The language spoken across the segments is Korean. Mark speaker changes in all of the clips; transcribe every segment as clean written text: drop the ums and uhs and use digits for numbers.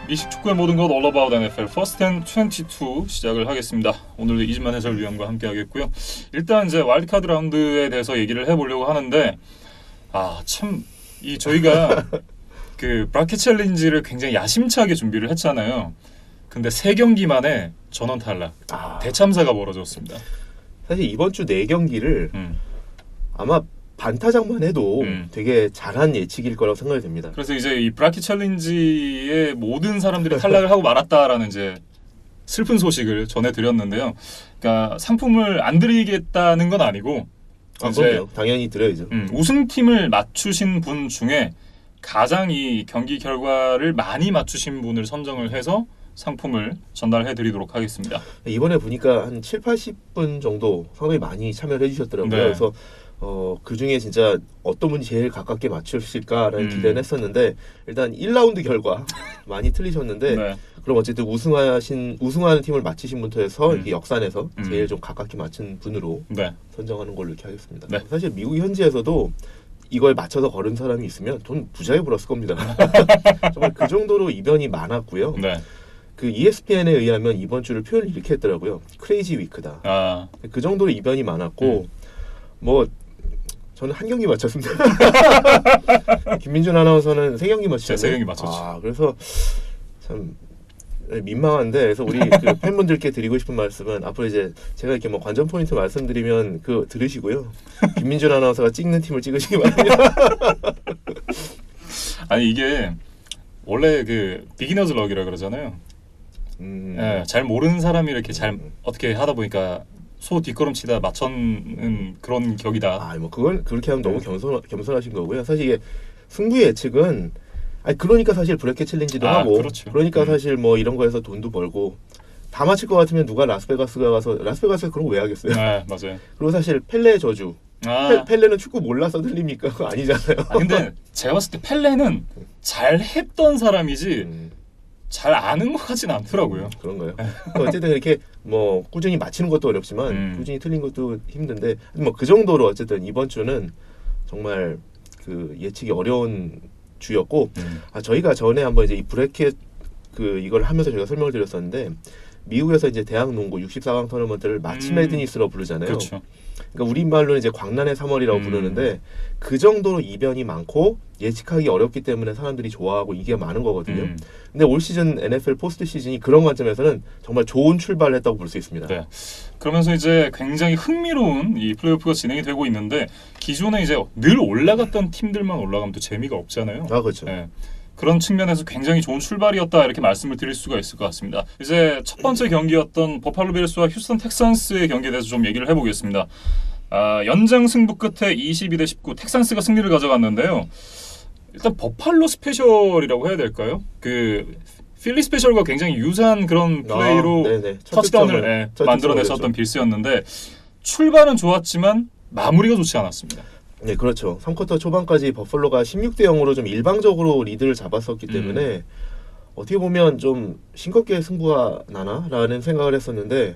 Speaker 1: 미식 축구의 모든 것 All About NFL First and 22 시작을 하겠습니다. 오늘도 이진만 해설위원과 함께 하겠고요. 일단 이제 와일드카드 라운드에 대해서 얘기를 해보려고 하는데 참 이 저희가 그 브라켓 챌린지를 굉장히 야심차게 준비를 했잖아요. 근데 3경기 만에 전원 탈락, 대참사가 벌어졌습니다.
Speaker 2: 사실 이번 주 4경기를 아마 반타작만 해도 되게 잘한 예측일 거라고 생각이 됩니다.
Speaker 1: 그래서 이제 이 브라켓 챌린지의 모든 사람들이 탈락을 하고 말았다라는 이제 슬픈 소식을 전해드렸는데요. 그러니까 상품을 안 드리겠다는 건 아니고 이제
Speaker 2: 그럼요. 당연히 드려야죠.
Speaker 1: 우승팀을 맞추신 분 중에 가장 이 경기 결과를 많이 맞추신 분을 선정을 해서 상품을 전달해드리도록 하겠습니다.
Speaker 2: 이번에 보니까 한 7, 80분 정도 상당히 많이 참여를 해주셨더라고요.
Speaker 1: 네.
Speaker 2: 그래서 그 중에 진짜 어떤 분이 제일 가깝게 맞추실까라는 기대는 했었는데 일단 1라운드 결과 많이 틀리셨는데
Speaker 1: 네.
Speaker 2: 그럼 어쨌든 우승하는 팀을 맞히신 분부터 해서 이렇게 역산해서 제일 좀 가깝게 맞춘 분으로
Speaker 1: 네.
Speaker 2: 선정하는 걸로 이렇게 하겠습니다.
Speaker 1: 네.
Speaker 2: 사실 미국 현지에서도 이걸 맞춰서 걸은 사람이 있으면 돈 부자에 벌었을 겁니다. 정말 그 정도로 이변이 많았고요.
Speaker 1: 네.
Speaker 2: 그 ESPN에 의하면 이번 주를 표현을 이렇게 했더라고요. 크레이지 위크다. 그 정도로 이변이 많았고 뭐 저는 한 경기 맞췄습니다. 김민준 아나운서는 3경기 맞추셨네요.
Speaker 1: 3경기 맞췄죠.
Speaker 2: 그래서 참 민망한데, 그래서 우리 그 팬분들께 드리고 싶은 말씀은 앞으로 이제 제가 이렇게 뭐 관전 포인트 말씀드리면 그거 들으시고요. 김민준 아나운서가 찍는 팀을 찍으시기 바랍니다.
Speaker 1: 아니 이게 원래 그 비기너즈 럭이라 그러잖아요. 예, 잘 모르는 사람이 이렇게 잘 어떻게 하다 보니까 소 뒷걸음치다 맞췄는 그런 격이다.
Speaker 2: 뭐 그건 그렇게 하면 너무 겸손하신 거고요. 사실 이게 승부의 예측은 그러니까 사실 브래켓 챌린지도 하고
Speaker 1: 그렇죠.
Speaker 2: 그러니까 사실 뭐 이런 거에서 돈도 벌고 다 맞힐 것 같으면 누가 라스베가스에서 그런 거 왜 하겠어요?
Speaker 1: 네, 맞아요.
Speaker 2: 그리고 사실 펠레의 저주. 펠레는 축구 몰라서 들립니까? 그거 아니잖아요.
Speaker 1: 근데 제가 봤을 때 펠레는 잘 했던 사람이지 잘 아는 것 같진 않더라고요.
Speaker 2: 그런가요? 어쨌든 이렇게 뭐 꾸준히 맞히는 것도 어렵지만 꾸준히 틀린 것도 힘든데 뭐 그 정도로 어쨌든 이번 주는 정말 그 예측이 어려운 주였고 저희가 전에 한번 이제 이 브래켓 이걸 하면서 저희가 설명을 드렸었는데 미국에서 이제 대학 농구 64강 토너먼트를 마치 매드니스로 부르잖아요.
Speaker 1: 그렇죠.
Speaker 2: 그러니까 우리말로는 이제 광란의 3월이라고 부르는데 그 정도로 이변이 많고 예측하기 어렵기 때문에 사람들이 좋아하고 인기가 많은 거거든요. 근데 올 시즌 NFL 포스트 시즌이 그런 관점에서는 정말 좋은 출발을 했다고 볼 수 있습니다.
Speaker 1: 네. 그러면서 이제 굉장히 흥미로운 이 플레이오프가 진행이 되고 있는데 기존에 이제 늘 올라갔던 팀들만 올라가면 또 재미가 없잖아요.
Speaker 2: 그렇죠.
Speaker 1: 네. 그런 측면에서 굉장히 좋은 출발이었다 이렇게 말씀을 드릴 수가 있을 것 같습니다. 이제 첫 번째 경기였던 버팔로 빌스와 휴스턴 텍산스의 경기에 대해서 좀 얘기를 해보겠습니다. 연장 승부 끝에 22-19 텍산스가 승리를 가져갔는데요. 일단 버팔로 스페셜이라고 해야 될까요? 그 필리 스페셜과 굉장히 유사한 그런 플레이로 터치다운을 만들어냈었던 빌스였는데 출발은 좋았지만 마무리가 좋지 않았습니다.
Speaker 2: 네, 그렇죠. 3쿼터 초반까지 버펄로가 16-0으로 좀 일방적으로 리드를 잡았었기 때문에 어떻게 보면 좀 싱겁게 승부가 나나라는 생각을 했었는데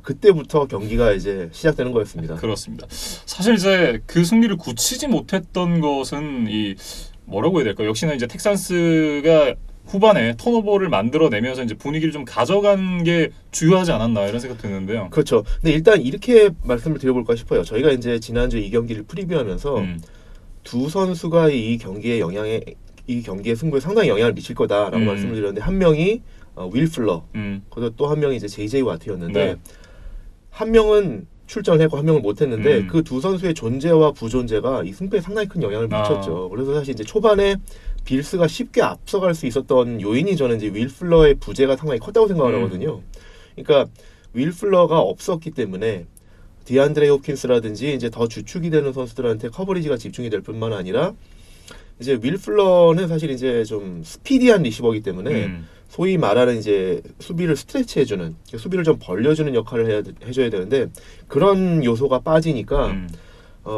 Speaker 2: 그때부터 경기가 이제 시작되는 거였습니다.
Speaker 1: 그렇습니다. 사실 이제 그 승리를 굳히지 못했던 것은 이 뭐라고 해야 될까요? 역시나 이제 텍산스가 후반에 턴오버를 만들어내면서 이제 분위기를 좀 가져간 게 주요하지 않았나 이런 생각 드는데요.
Speaker 2: 그렇죠. 근데 일단 이렇게 말씀을 드려볼까 싶어요. 저희가 이제 지난주 이 경기를 프리뷰하면서 두 선수가 이 경기의 승부에 상당히 영향을 미칠 거다라고 말씀을 드렸는데 한 명이 윌 플러, 그리고 또 한 명이 이제 JJ 와트였는데 한 명은 출전을 했고 한 명을 못했는데 그 두 선수의 존재와 부존재가 이 승부에 상당히 큰 영향을 미쳤죠. 그래서 사실 이제 초반에 빌스가 쉽게 앞서갈 수 있었던 요인이 저는 이제 윌 플러의 부재가 상당히 컸다고 생각을 하거든요. 그러니까 윌 플러가 없었기 때문에 디안드레 홉킨스라든지 이제 더 주축이 되는 선수들한테 커버리지가 집중이 될 뿐만 아니라 이제 윌 플러는 사실 이제 좀 스피디한 리시버이기 때문에 소위 말하는 이제 수비를 스트레치해주는, 수비를 좀 벌려주는 역할을 해줘야 되는데 그런 요소가 빠지니까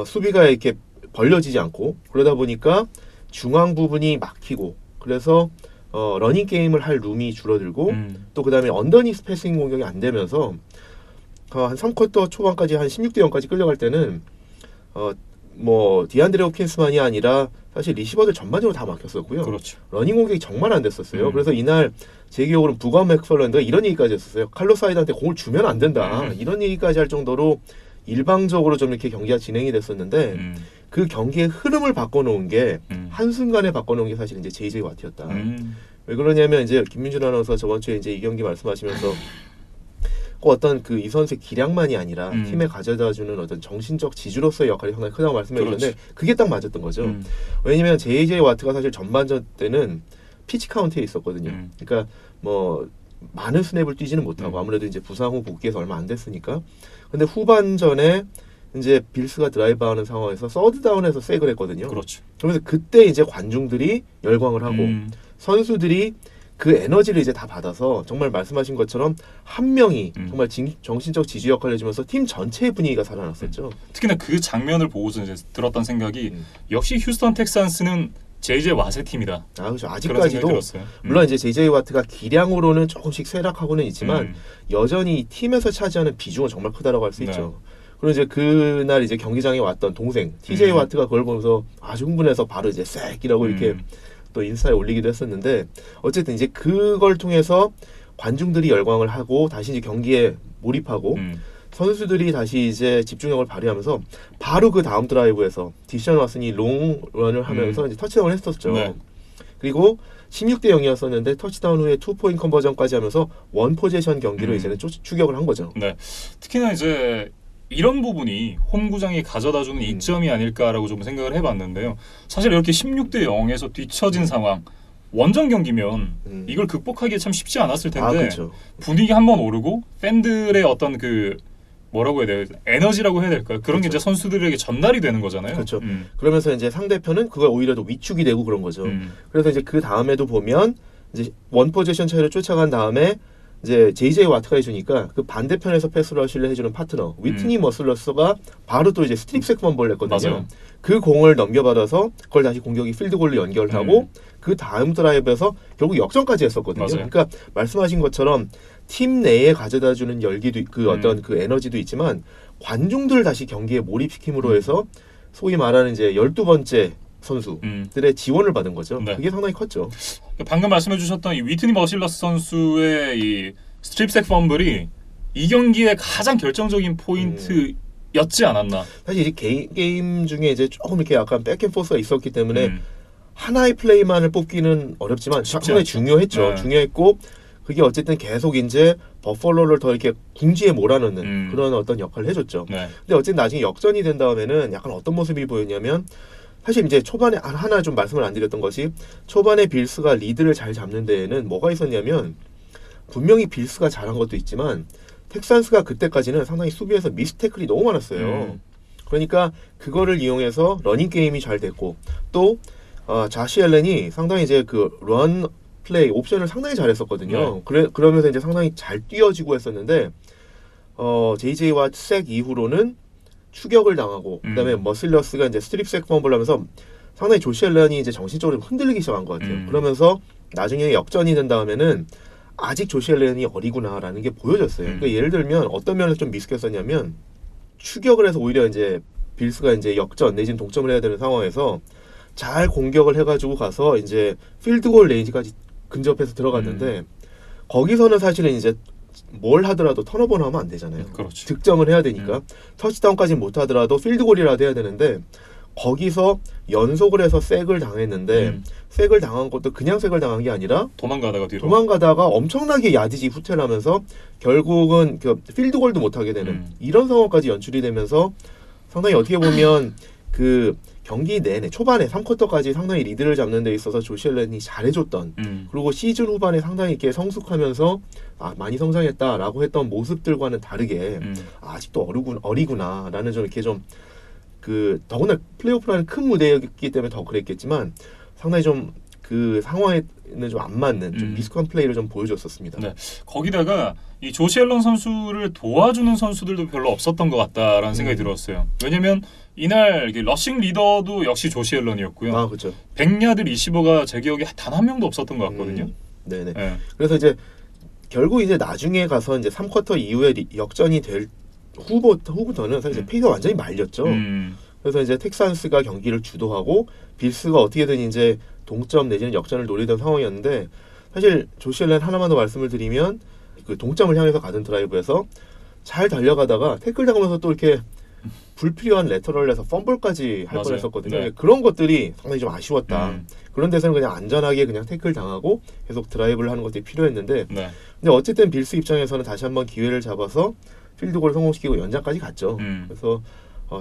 Speaker 2: 수비가 이렇게 벌려지지 않고 그러다 보니까 중앙 부분이 막히고 그래서 러닝 게임을 할 룸이 줄어들고 또 그 다음에 언더니스 패싱 공격이 안 되면서 한 3쿼터 초반까지 한 16-0까지 끌려갈 때는 뭐 디안드레 홉킨스만이 아니라 사실 리시버들 전반적으로 다 막혔었고요.
Speaker 1: 그렇죠.
Speaker 2: 러닝 공격이 정말 안 됐었어요. 그래서 이날 제 기억으로는 부건 맥펄런드가 이런 얘기까지 했었어요. 칼로스 하이드한테 공을 주면 안 된다. 이런 얘기까지 할 정도로 일방적으로 좀 이렇게 경기가 진행이 됐었는데 그 경기의 흐름을 바꿔놓은 게 한순간에 바꿔놓은 게 사실 이제 제이제이 와트였다. 왜 그러냐면 이제 김민준 아나운서 저번 주에 이제 이 경기 말씀하시면서 꼭 어떤 그 이 선수의 기량만이 아니라 팀에 가져다주는 어떤 정신적 지주로서의 역할이 상당히 크다고 말씀해주셨는데 그게 딱 맞았던 거죠. 왜냐면 제이제이 와트가 사실 전반전 때는 피치 카운트에 있었거든요. 그러니까 뭐 많은 스냅을 뛰지는 못하고 아무래도 이제 부상 후 복귀해서 얼마 안 됐으니까. 근데 후반전에 이제 빌스가 드라이브하는 상황에서 서드 다운에서 세이브를 했거든요.
Speaker 1: 그렇죠.
Speaker 2: 그러면서 그때 이제 관중들이 열광을 하고 선수들이 그 에너지를 이제 다 받아서 정말 말씀하신 것처럼 한 명이 정말 정신적 지주 역할을 해주면서 팀 전체의 분위기가 살아났었죠.
Speaker 1: 특히나 그 장면을 보고서 이제 들었던 생각이 역시 휴스턴 텍산스는 제이제이 와트의 팀이다.
Speaker 2: 아, 그렇죠.
Speaker 1: 그런
Speaker 2: 아직까지도
Speaker 1: 생각이 들었어요.
Speaker 2: 물론 이제 제이제이 와트가 기량으로는 조금씩 쇠락하고는 있지만 여전히 이 팀에서 차지하는 비중은 정말 크다라고 할 수 있죠. 그리고 이제 그날 이제 경기장에 왔던 동생 TJ 와트가 그걸 보면서 아주 흥분해서 바로 이제 쌔이라고 이렇게 또 인스타에 올리기도 했었는데 어쨌든 이제 그걸 통해서 관중들이 열광을 하고 다시 이제 경기에 몰입하고 선수들이 다시 이제 집중력을 발휘하면서 바로 그 다음 드라이브에서 디션 왓슨이 롱런을 하면서 이제 터치다운을 했었죠.
Speaker 1: 네.
Speaker 2: 그리고 16대 0이었었는데 터치다운 후에 2포인트 컨버전까지 하면서 원 포지션 경기로 이제는 추격을 한 거죠.
Speaker 1: 네. 특히나 이제 이런 부분이 홈구장이 가져다주는 이점이 아닐까라고 좀 생각을 해봤는데요. 사실 이렇게 16대 0에서 뒤처진 상황 원정 경기면 이걸 극복하기 참 쉽지 않았을 텐데
Speaker 2: 그렇죠.
Speaker 1: 분위기 한번 오르고 팬들의 어떤 그 뭐라고 해야 돼요? 에너지라고 해야 될까요? 그런 게 이제 선수들에게 전달이 되는 거잖아요.
Speaker 2: 그렇죠. 그러면서 이제 상대편은 그걸 오히려 더 위축이 되고 그런 거죠. 그래서 이제 그 다음에도 보면 이제 원 포지션 차이로 쫓아간 다음에 이제 제이제이 와트가 해주니까 그 반대편에서 패스러시를 해주는 파트너 위트니 머슬러스가 바로 또 이제 스트립 세컨볼을 했거든요.
Speaker 1: 맞아요.
Speaker 2: 그 공을 넘겨받아서 그걸 다시 공격이 필드골로 연결하고 그 다음 드라이브에서 결국 역전까지 했었거든요.
Speaker 1: 맞아요.
Speaker 2: 그러니까 말씀하신 것처럼 팀 내에 가져다주는 열기도 그 어떤 그 에너지도 있지만 관중들 다시 경기에 몰입시킴으로 해서 소위 말하는 이제 12번째 선수들의 지원을 받은 거죠.
Speaker 1: 네.
Speaker 2: 그게 상당히 컸죠.
Speaker 1: 방금 말씀해주셨던 이 위트니 머실러스 선수의 이 스트립색 펌블이 이 경기의 가장 결정적인 포인트였지 않았나.
Speaker 2: 사실 이 게임 중에 이제 조금 이렇게 약간 백앤포스가 있었기 때문에 하나의 플레이만을 뽑기는 어렵지만 상당히 중요했죠.
Speaker 1: 네.
Speaker 2: 중요했고 그게 어쨌든 계속 이제 버펄로를 더 이렇게 궁지에 몰아넣는 그런 어떤 역할을 해줬죠.
Speaker 1: 네.
Speaker 2: 근데 어쨌든 나중에 역전이 된 다음에는 약간 어떤 모습이 보였냐면 사실 이제 초반에 하나 좀 말씀을 안 드렸던 것이 초반에 빌스가 리드를 잘 잡는 데에는 뭐가 있었냐면 분명히 빌스가 잘한 것도 있지만 텍산스가 그때까지는 상당히 수비에서 미스태클이 너무 많았어요. 그러니까 그거를 이용해서 러닝 게임이 잘 됐고 또 자시 앨런이 상당히 이제 그 런 플레이 옵션을 상당히 잘했었거든요. 그러면서 이제 상당히 잘 뛰어지고 했었는데 JJ 와트 색 이후로는 추격을 당하고 그다음에 머슬러스가 이제 스트립 색 펌블 하면서 상당히 조시 앨런이 이제 정신적으로 흔들리기 시작한 것 같아요. 그러면서 나중에 역전이 된 다음에는 아직 조시 앨런이 어리구나라는 게 보여졌어요. 그러니까 예를 들면 어떤 면에서 좀 미숙했었냐면 추격을 해서 오히려 이제 빌스가 이제 역전 내지는 동점을 해야 되는 상황에서 잘 공격을 해가지고 가서 이제 필드골 레인지까지 근접해서 들어갔는데 거기서는 사실은 이제 뭘 하더라도 턴오버는 하면 안 되잖아요.
Speaker 1: 그렇죠.
Speaker 2: 득점을 해야 되니까 터치다운까지는 못 하더라도 필드골이라도 해야 되는데 거기서 연속을 해서 색을 당했는데 색을 당한 것도 그냥 색을 당한 게 아니라 도망가다가 엄청나게 야디지 후퇴를 하면서 결국은 그 필드골도 못 하게 되는 이런 상황까지 연출이 되면서 상당히 어떻게 보면 그 경기 내내 초반에 3쿼터까지 상당히 리드를 잡는 데 있어서 조시 앨런이 잘해줬던 그리고 시즌 후반에 상당히 이렇게 성숙하면서 많이 성장했다라고 했던 모습들과는 다르게 아직도 어리구나라는 좀 이렇게 좀 그 더구나 플레이오프라는 큰 무대였기 때문에 더 그랬겠지만 상당히 좀 그 상황에는 좀 안 맞는 좀 미숙한 플레이를 좀 보여줬었습니다.
Speaker 1: 네. 거기다가 이 조시 앨런 선수를 도와주는 선수들도 별로 없었던 것 같다라는 생각이 들었어요. 왜냐면 이날 러싱 리더도 역시 조시 앨런이었고요.
Speaker 2: 그렇죠.
Speaker 1: 100야드 리시버가 제 기억에 단 한 명도 없었던 것 같거든요.
Speaker 2: 네네. 네. 그래서 이제 결국 이제 나중에 가서 이제 3쿼터 이후에 역전이 될 후부터는 사실 페이가 완전히 말렸죠. 그래서 이제 텍산스가 경기를 주도하고 빌스가 어떻게든 이제 동점 내지는 역전을 노리던 상황이었는데 사실 조시 앨런 하나만 더 말씀을 드리면 그 동점을 향해서 가던 드라이브에서 잘 달려가다가 태클 당하면서 또 이렇게 불필요한 레터럴에서 펌블까지 할
Speaker 1: 맞아요.
Speaker 2: 뻔했었거든요.
Speaker 1: 네.
Speaker 2: 그런 것들이 상당히 좀 아쉬웠다. 그런 데서는 그냥 안전하게 그냥 태클 당하고 계속 드라이브를 하는 것들이 필요했는데
Speaker 1: 네.
Speaker 2: 근데 어쨌든 빌스 입장에서는 다시 한번 기회를 잡아서 필드골을 성공시키고 연장까지 갔죠. 그래서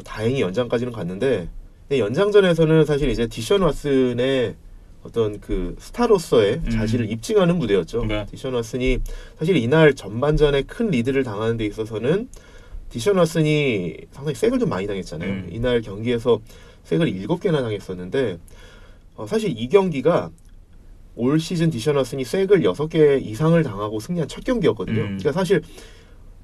Speaker 2: 다행히 연장까지는 갔는데 연장전에서는 사실 이제 디션 왓슨의 어떤 그 스타로서의 자질을 입증하는 무대였죠.
Speaker 1: 네.
Speaker 2: 디션 왓슨이 사실 이날 전반전에 큰 리드를 당하는 데 있어서는 디션 왓슨이 상당히 색을 좀 많이 당했잖아요. 이날 경기에서 색을 7개나 당했었는데 사실 이 경기가 올 시즌 디션 왓슨이 색을 6개 이상을 당하고 승리한 첫 경기였거든요. 그러니까 사실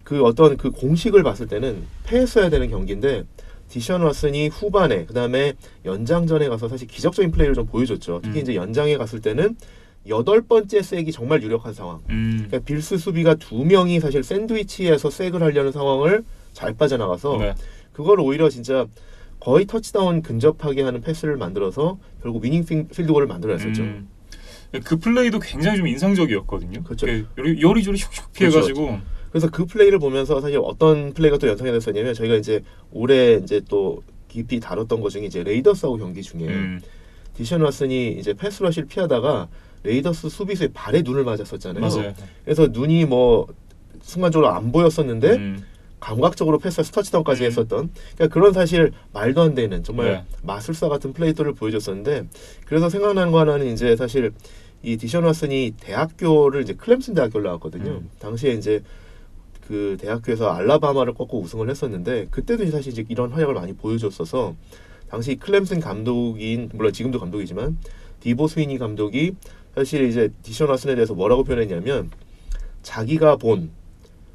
Speaker 2: 그 어떤 그 공식을 봤을 때는 패했어야 되는 경기인데 디션 왓슨이 후반에 그다음에 연장전에 가서 사실 기적적인 플레이를 좀 보여줬죠. 특히 이제 연장에 갔을 때는 8번째 색이 정말 유력한 상황. 그러니까 빌스 수비가 2명이 사실 샌드위치에서 색을 하려는 상황을 잘 빠져나가서
Speaker 1: 네.
Speaker 2: 그걸 오히려 진짜 거의 터치다운 근접하게 하는 패스를 만들어서 결국 위닝 필드골을 만들어냈었죠.
Speaker 1: 그 플레이도 굉장히 좀 인상적이었거든요.
Speaker 2: 그렇죠.
Speaker 1: 요리조리 슉슉 피해가지고.
Speaker 2: 그래서 그 플레이를 보면서 사실 어떤 플레이가 또 연상이 됐었냐면 저희가 이제 올해 이제 또 깊이 다뤘던 것 중에 이제 레이더스하고 경기 중에 디션 왓슨이 이제 패스 러시를 피하다가 레이더스 수비수의 발에 눈을 맞았었잖아요.
Speaker 1: 맞아요.
Speaker 2: 그래서 눈이 뭐 순간적으로 안 보였었는데 감각적으로 패스에서 터치다운까지 했었던 그러니까 그런 사실 말도 안 되는 정말
Speaker 1: 네.
Speaker 2: 마술사 같은 플레이들을 보여줬었는데 그래서 생각나는 거 하나는 이제 사실 이 디션 왓슨이 대학교를 이제 클램슨 대학교를 나왔거든요. 당시에 이제 그 대학교에서 알라바마를 꺾고 우승을 했었는데 그때도 사실 이제 이런 활약을 많이 보여줬어서 당시 클램슨 감독인 물론 지금도 감독이지만 디보 스위니 감독이 사실 이제 디션 왓슨에 대해서 뭐라고 표현했냐면 자기가 본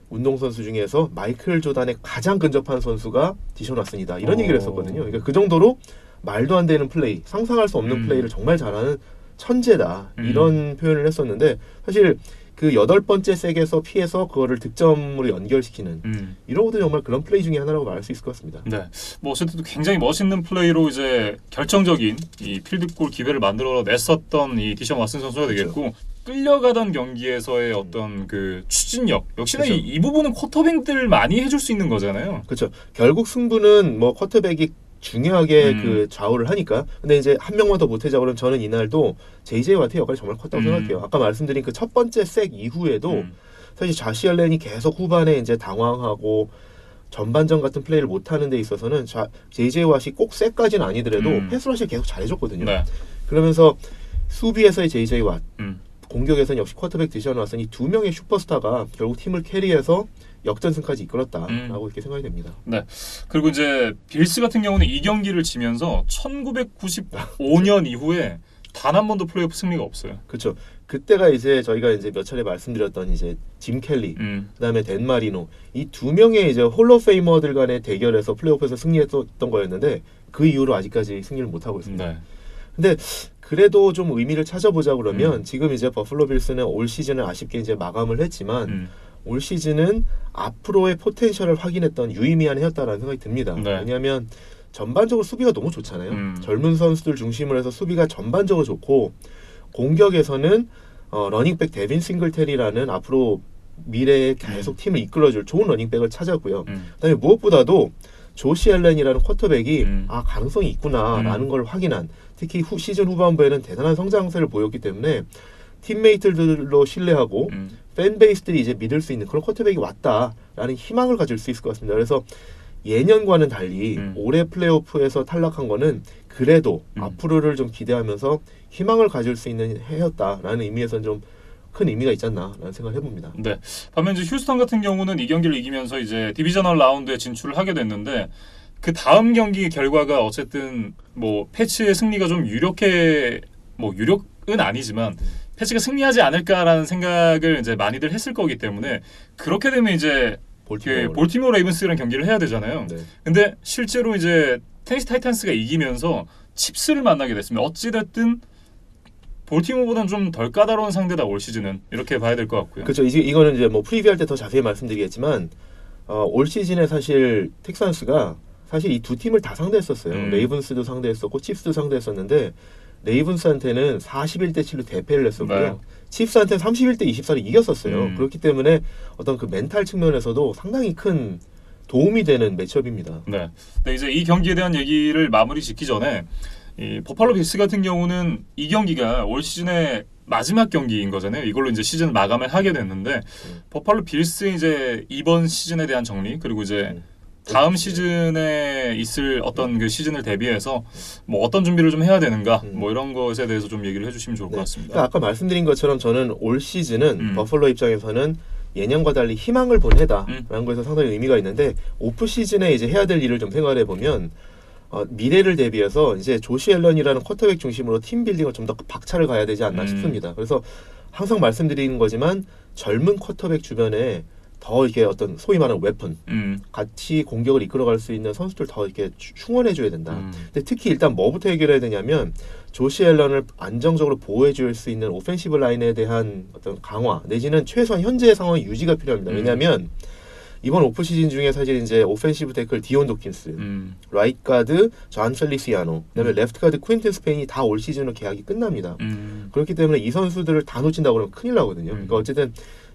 Speaker 2: 운동선수 중에서 마이클 조단에 가장 근접한 선수가 디션 왓슨이다 이런 얘기를 했었거든요. 그러니까 그 정도로 말도 안 되는 플레이, 상상할 수 없는 플레이를 정말 잘하는 천재다 이런 표현을 했었는데 사실 그 8번째 색에서 피해서 그거를 득점으로 연결시키는 이런 것도 정말 그런 플레이 중에 하나라고 말할 수 있을 것 같습니다.
Speaker 1: 네, 뭐 어쨌든 굉장히 멋있는 플레이로 이제 결정적인 이 필드골 기회를 만들어 냈었던 이 디션 왓슨 선수가 되겠고
Speaker 2: 그렇죠.
Speaker 1: 끌려가던 경기에서의 어떤 그 추진력 역시나
Speaker 2: 그렇죠.
Speaker 1: 이 부분은 쿼터백들 많이 해줄 수 있는 거잖아요.
Speaker 2: 그렇죠. 결국 승부는 뭐 쿼터백이 중요하게 그 좌우를 하니까. 근데 이제 한 명만 더 못해자 그러면 저는 이날도 JJ 와트의 역할이 정말 컸다고 생각해요. 아까 말씀드린 그 첫 번째 색 이후에도 사실 자시 알렌이 계속 후반에 이제 당황하고 전반전 같은 플레이를 못하는 데 있어서는 JJ 왓이 꼭 색까지는 아니더라도 패스러시를 계속 잘해줬거든요.
Speaker 1: 네.
Speaker 2: 그러면서 수비에서의 JJ 왓, 공격에서는 역시 쿼터백 디션 왓슨 이 두 명의 슈퍼스타가 결국 팀을 캐리해서 역전승까지 이끌었다라고 이렇게 생각이 됩니다.
Speaker 1: 네. 그리고 이제 빌스 같은 경우는 이 경기를 지면서 1995년 이후에 단 한 번도 플레이오프 승리가 없어요.
Speaker 2: 그렇죠. 그때가 이제 저희가 이제 몇 차례 말씀드렸던 이제 짐 켈리, 그다음에 댄 마리노 이 두 명의 이제 홀로페이머들 간의 대결에서 플레이오프에서 승리했던 거였는데 그 이후로 아직까지 승리를 못 하고 있습니다.
Speaker 1: 네.
Speaker 2: 근데 그래도 좀 의미를 찾아보자 그러면 지금 이제 버플로 빌스는 올 시즌을 아쉽게 이제 마감을 했지만 올 시즌은 앞으로의 포텐셜을 확인했던 유의미한 해였다라는 생각이 듭니다.
Speaker 1: 네.
Speaker 2: 왜냐하면 전반적으로 수비가 너무 좋잖아요. 젊은 선수들 중심으로 해서 수비가 전반적으로 좋고 공격에서는 러닝백 데빈 싱글테리라는 앞으로 미래에 계속 팀을 이끌어줄 좋은 러닝백을 찾았고요. 그다음에 무엇보다도 조시 앨런이라는 쿼터백이 가능성이 있구나라는 걸 확인한 특히 시즌 후반부에는 대단한 성장세를 보였기 때문에 팀메이트들로 신뢰하고 팬베이스들이 이제 믿을 수 있는 그런 쿼터백이 왔다라는 희망을 가질 수 있을 것 같습니다. 그래서 예년과는 달리 올해 플레이오프에서 탈락한 거는 그래도 앞으로를 좀 기대하면서 희망을 가질 수 있는 해였다라는 의미에서는 좀 큰 의미가 있지 않나라는 생각을 해봅니다.
Speaker 1: 네. 반면 이제 휴스턴 같은 경우는 이 경기를 이기면서 이제 디비저널 라운드에 진출을 하게 됐는데 그 다음 경기 결과가 어쨌든 뭐 패치의 승리가 좀 유력은 아니지만 패치가 승리하지 않을까라는 생각을 이제 많이들 했을 거기 때문에 그렇게 되면 이제 볼티모어 레이븐스랑 경기를 해야 되잖아요.
Speaker 2: 네.
Speaker 1: 근데 실제로 이제 테니시 타이탄스가 이기면서 칩스를 만나게 됐습니다. 어찌됐든 볼티모어보다는 좀 덜 까다로운 상대다 올 시즌은 이렇게 봐야 될 것 같고요.
Speaker 2: 그렇죠. 이거는 이제 뭐 프리뷰할 때 더 자세히 말씀드리겠지만 올 시즌에 사실 텍산스가 사실 이 두 팀을 다 상대했었어요. 레이븐스도 상대했었고 칩스도 상대했었는데 레이븐스한테는 41대 7로 대패를 했었고요.
Speaker 1: 네.
Speaker 2: 칩스한테는 31대 24로 이겼었어요. 그렇기 때문에 어떤 그 멘탈 측면에서도 상당히 큰 도움이 되는 매치업입니다.
Speaker 1: 네. 근데 이제 이 경기에 대한 얘기를 마무리 짓기 전에 이 버팔로 빌스 같은 경우는 이 경기가 올 시즌의 마지막 경기인 거잖아요. 이걸로 이제 시즌 마감을 하게 됐는데 버팔로 빌스 이제 이번 시즌에 대한 정리 그리고 이제 다음 시즌에 있을 어떤 그 시즌을 대비해서 뭐 어떤 준비를 좀 해야 되는가 뭐 이런 것에 대해서 좀 얘기를 해주시면 좋을 것 같습니다.
Speaker 2: 그러니까 아까 말씀드린 것처럼 저는 올 시즌은 버팔로 입장에서는 예년과 달리 희망을 본 해다라는 것에서 상당히 의미가 있는데 오프 시즌에 이제 해야 될 일을 좀 생각해 보면 미래를 대비해서 이제 조시 앨런이라는 쿼터백 중심으로 팀 빌딩을 좀 더 박차를 가야 되지 않나 싶습니다. 그래서 항상 말씀드리는 거지만 젊은 쿼터백 주변에 더 이렇게 어떤 소위 말하는 웨폰 같이 공격을 이끌어갈 수 있는 선수들 더 이렇게 충원해줘야 된다. 근데 특히 일단 뭐부터 해결해야 되냐면 조시 앨런을 안정적으로 보호해줄 수 있는 오펜시브 라인에 대한 어떤 강화 내지는 최소한 현재의 상황 유지가 필요합니다. 왜냐하면 이번 오프 시즌 중에 사실 이제 오펜시브 태클 디온 도킨스, 라이트 가드 존 펠리시아노, 그다음에 레프트 가드 퀸튼 스페인이 다 올 시즌으로 계약이 끝납니다. 그렇기 때문에 이 선수들을 다 놓친다고 그러면 큰일 나거든요. 그러니까 어쨌든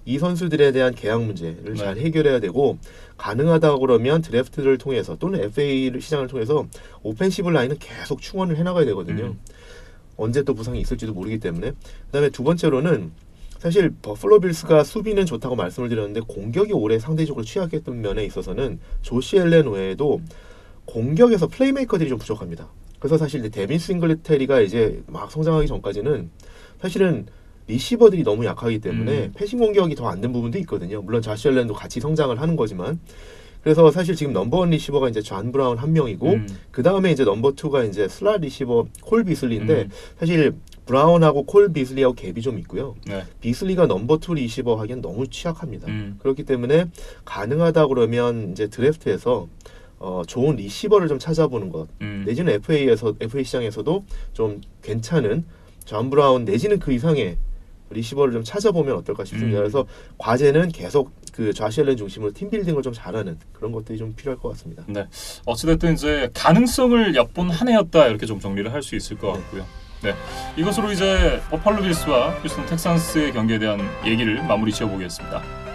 Speaker 2: 이 선수들에 대한 계약 문제를 잘 해결해야 되고 가능하다 그러면 드래프트를 통해서 또는 FA 시장을 통해서 오펜시브 라인은 계속 충원을 해나가야 되거든요. 언제 또 부상이 있을지도 모르기 때문에. 그다음에 두 번째로는 사실 버플로 빌스가 수비는 좋다고 말씀을 드렸는데 공격이 올해 상대적으로 취약했던 면에 있어서는 조시 앨런 외에도 공격에서 플레이메이커들이 좀 부족합니다. 그래서 사실 데빈 싱글테리가 이제 막 성장하기 전까지는 사실은 리시버들이 너무 약하기 때문에 패싱 공격이 더 안 된 부분도 있거든요. 물론 조시 앨런도 같이 성장을 하는 거지만 그래서 사실 지금 넘버원 리시버가 이제 존 브라운 한 명이고 그 다음에 이제 넘버 2가 이제 슬롯 리시버 콜 비슬리인데 사실 브라운하고 콜 비슬리하고 갭이 좀 있고요. 비슬리가 넘버 2 리시버 하기엔 너무 취약합니다. 그렇기 때문에 가능하다 그러면 이제 드래프트에서 좋은 리시버를 좀 찾아보는 것 내지는 FA 시장에서도 좀 괜찮은 존 브라운 내지는 그 이상의 리시버를 좀 찾아보면 어떨까 싶습니다. 그래서 과제는 계속 그 조시 앨런 중심으로 팀 빌딩을 좀 잘하는 그런 것들이 좀 필요할 것 같습니다.
Speaker 1: 네, 어찌됐든 이제 가능성을 엿본 한 해였다 이렇게 좀 정리를 할 수 있을 것 같고요. 네, 이것으로 이제 버팔로 빌스와 휴스턴 텍산스의 경기에 대한 얘기를 마무리 지어보겠습니다.